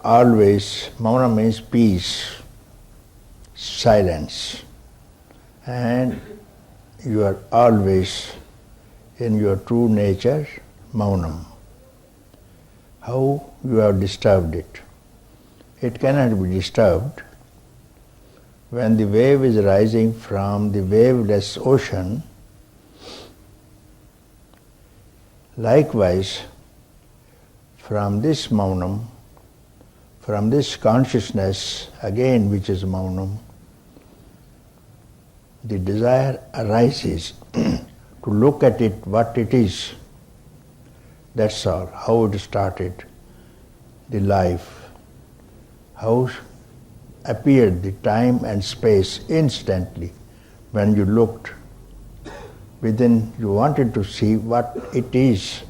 always, Mauna means peace, silence, and you are always in your true nature, Maunam. How you have disturbed it? It cannot be disturbed. When the wave is rising from the waveless ocean, likewise, from this Maunam, from this consciousness, again which is Maunam, the desire arises to look at it, what it is. That's all, how it started, the life, how appeared the time and space instantly when you looked within, you wanted to see what it is,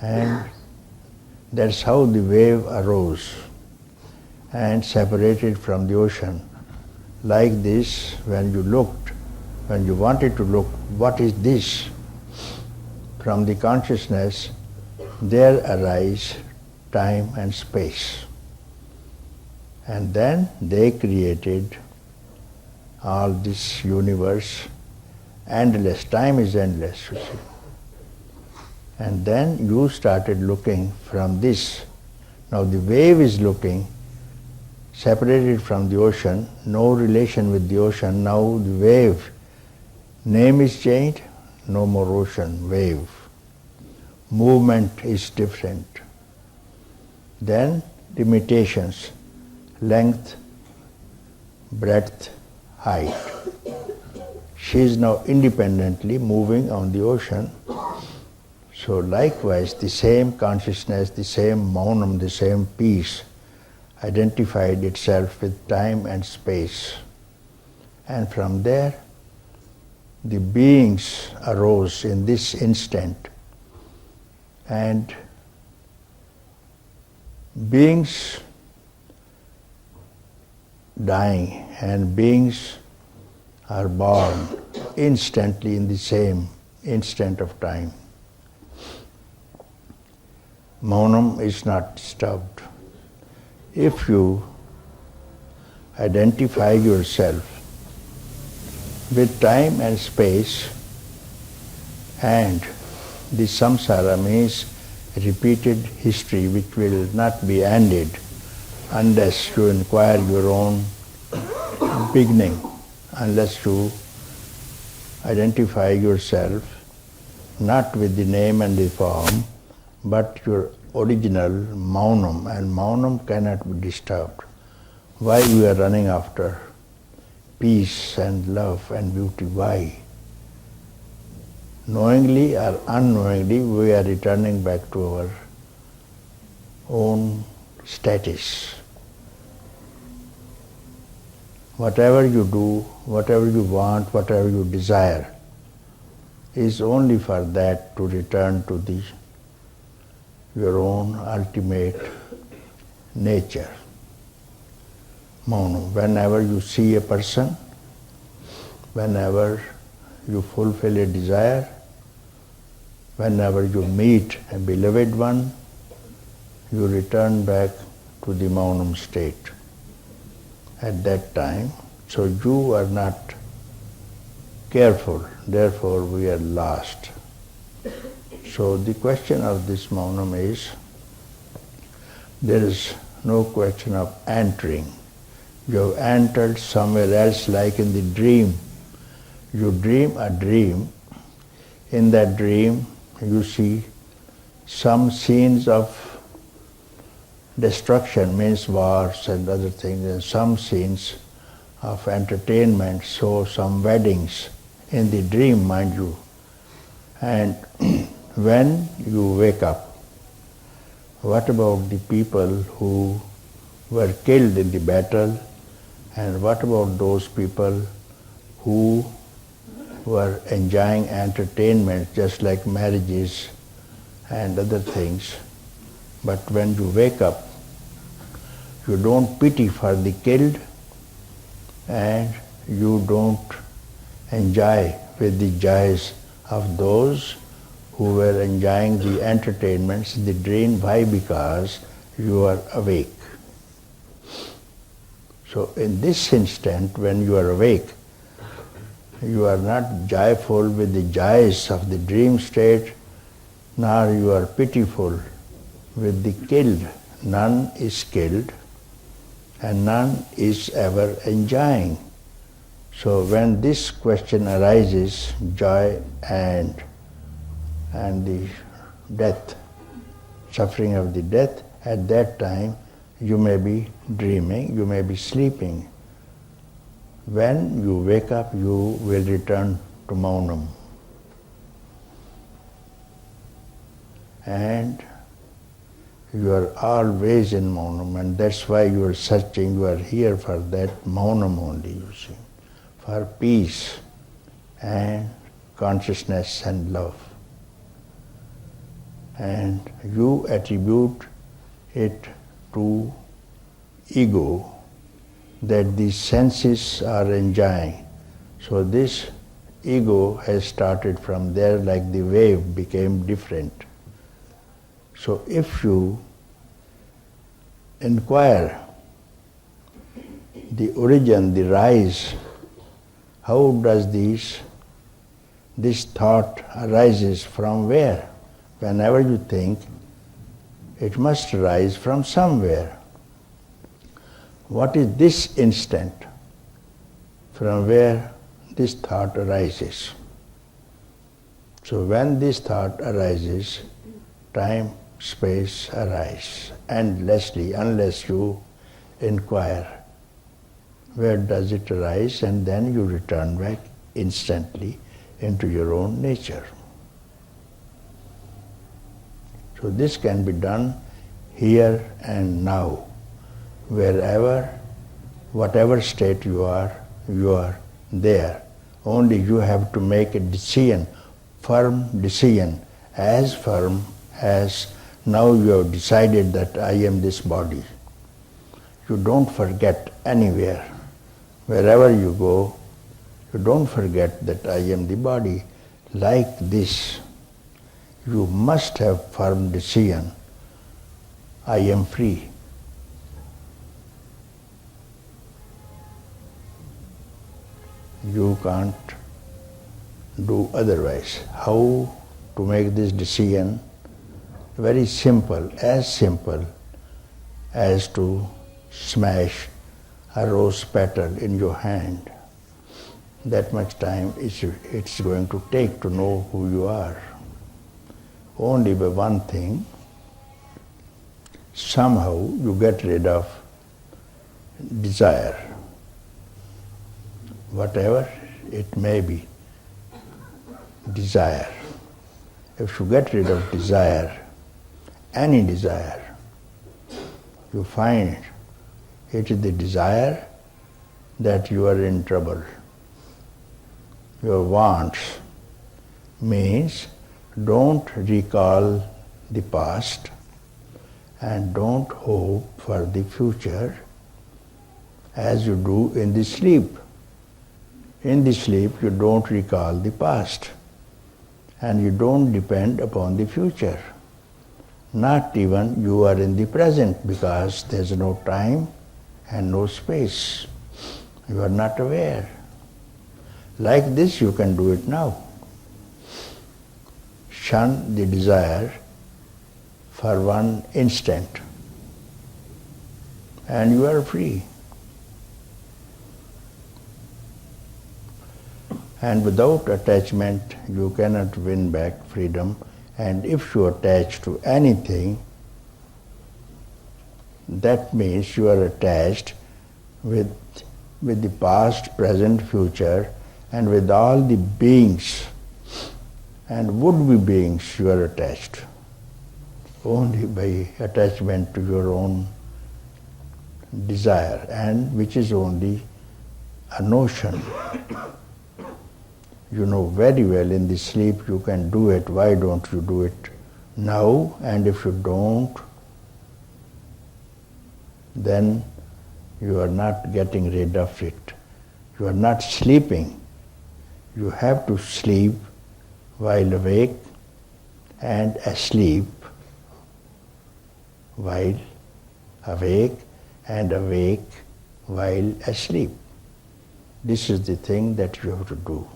and that's how the wave arose and separated from the ocean. Like this, when you looked, when you wanted to look, what is this? From the consciousness, there arise time and space. And then they created all this universe, endless. Time is endless, you see. And then you started looking from this. Now the wave is looking, separated from the ocean, no relation with the ocean. Now the wave, name is changed, no more ocean, wave. Movement is different. Then limitations, length, breadth, height. She is now independently moving on the ocean. So likewise, the same consciousness, the same Maunam, the same peace identified itself with time and space. And from there, the beings arose in this instant. And beings dying and beings are born instantly in the same instant of time. Maunam is not disturbed. If you identify yourself with time and space, and the samsara means repeated history which will not be ended unless you inquire your own beginning, unless you identify yourself not with the name and the form, but your original Maunam, and Maunam cannot be disturbed. Why we are running after peace and love and beauty? Why? Knowingly or unknowingly, we are returning back to our own status. Whatever you do, whatever you want, whatever you desire, is only for that to return to your own ultimate nature. Maunam. Whenever you see a person, whenever you fulfill a desire, whenever you meet a beloved one, you return back to the Maunam state at that time. So you are not careful, therefore we are lost. So the question of this Maunam is, there is no question of entering. You have entered somewhere else, like in the dream. You dream a dream. In that dream, you see some scenes of destruction, means wars and other things, and some scenes of entertainment, so some weddings in the dream, mind you. And when you wake up, what about the people who were killed in the battle, and what about those people who were enjoying entertainment just like marriages and other things? But when you wake up, you don't pity for the killed, and you don't enjoy with the joys of those who were enjoying the entertainments in the dream. Why? Because you are awake. So in this instant, when you are awake, you are not joyful with the joys of the dream state, nor you are pitiful with the killed. None is killed, and none is ever enjoying. So when this question arises, joy and the death, suffering of the death, at that time you may be dreaming, you may be sleeping. When you wake up, you will return to Maunam. And you are always in Maunam, and that's why you are searching, you are here for that Maunam only, you see, for peace and consciousness and love. And you attribute it to ego, that these senses are enjoying. So this ego has started from there, like the wave became different. So if you inquire the origin, the rise, how does this thought arises from where? Whenever you think, it must arise from somewhere. What is this instant from where this thought arises? So when this thought arises, time, space arise endlessly, unless you inquire where does it arise, and then you return back instantly into your own nature. So this can be done here and now. Wherever, whatever state you are there. Only you have to make a decision, firm decision, as firm as now you have decided that I am this body. You don't forget anywhere. Wherever you go, you don't forget that I am the body. Like this, you must have firm decision. I am free. You can't do otherwise. How to make this decision? Very simple as to smash a rose petal in your hand. That much time it's going to take to know who you are. Only by one thing, somehow you get rid of desire, whatever it may be, desire. If you get rid of desire, any desire, you find it is the desire that you are in trouble. Your wants means don't recall the past and don't hope for the future as you do in the sleep. In the sleep you don't recall the past and you don't depend upon the future. Not even you are in the present, because there is no time and no space. You are not aware. Like this you can do it now. Shun the desire for one instant and you are free. And without attachment you cannot win back freedom. And if you attach to anything, that means you are attached with the past, present, future, and with all the beings and would-be beings you are attached. Only by attachment to your own desire, and which is only a notion. You know very well in the sleep you can do it. Why don't you do it now? And if you don't, then you are not getting rid of it. You are not sleeping. You have to sleep while awake and asleep while awake and awake while asleep. This is the thing that you have to do.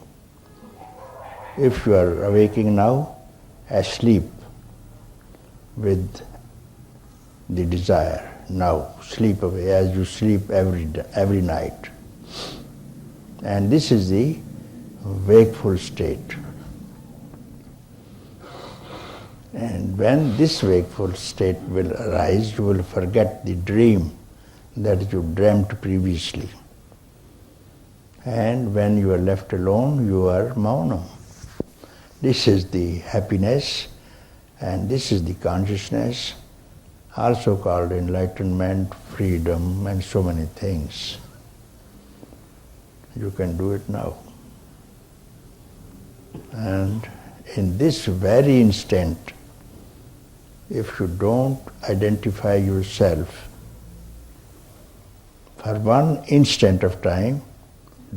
If you are awaking now, asleep with the desire, now sleep away as you sleep every night. And this is the wakeful state. And when this wakeful state will arise, you will forget the dream that you dreamt previously. And when you are left alone, you are maunam. This is the happiness, and this is the consciousness, also called enlightenment, freedom, and so many things. You can do it now. And in this very instant, if you don't identify yourself, for one instant of time,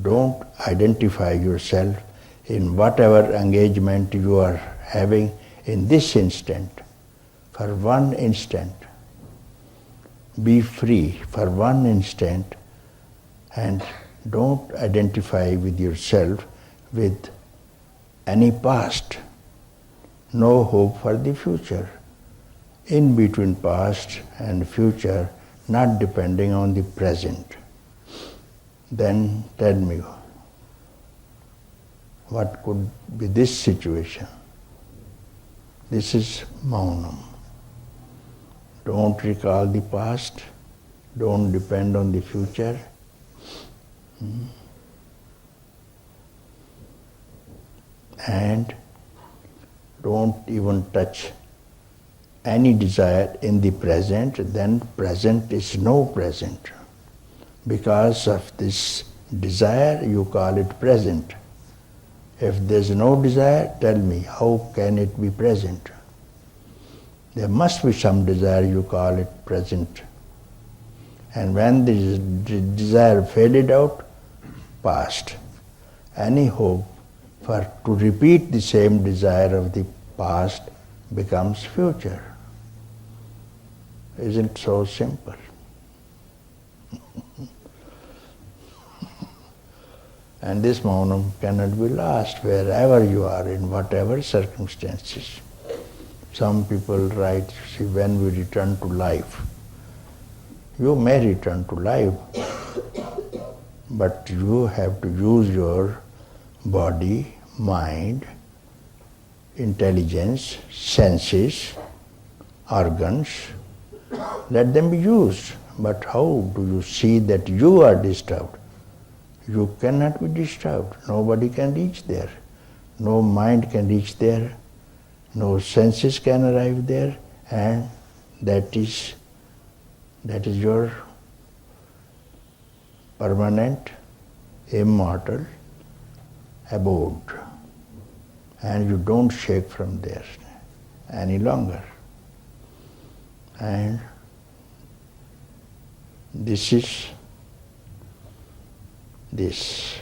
don't identify yourself in whatever engagement you are having in this instant. For one instant, be free for one instant and don't identify with yourself with any past. No hope for the future. In between past and future, not depending on the present. Then tell me, what could be this situation? This is maunam. Don't recall the past, don't depend on the future. And don't even touch any desire in the present, then present is no present. Because of this desire, you call it present. If there's no desire, tell me, how can it be present? There must be some desire, you call it present. And when the desire faded out, past. Any hope to repeat the same desire of the past becomes future. Isn't so simple? And this maunam cannot be lost wherever you are, in whatever circumstances. Some people write, see, when we return to life. You may return to life, but you have to use your body, mind, intelligence, senses, organs. Let them be used. But how do you see that you are disturbed? You cannot be disturbed. Nobody can reach there. No mind can reach there. No senses can arrive there. And that is your permanent, immortal abode. And you don't shake from there any longer. And this is this.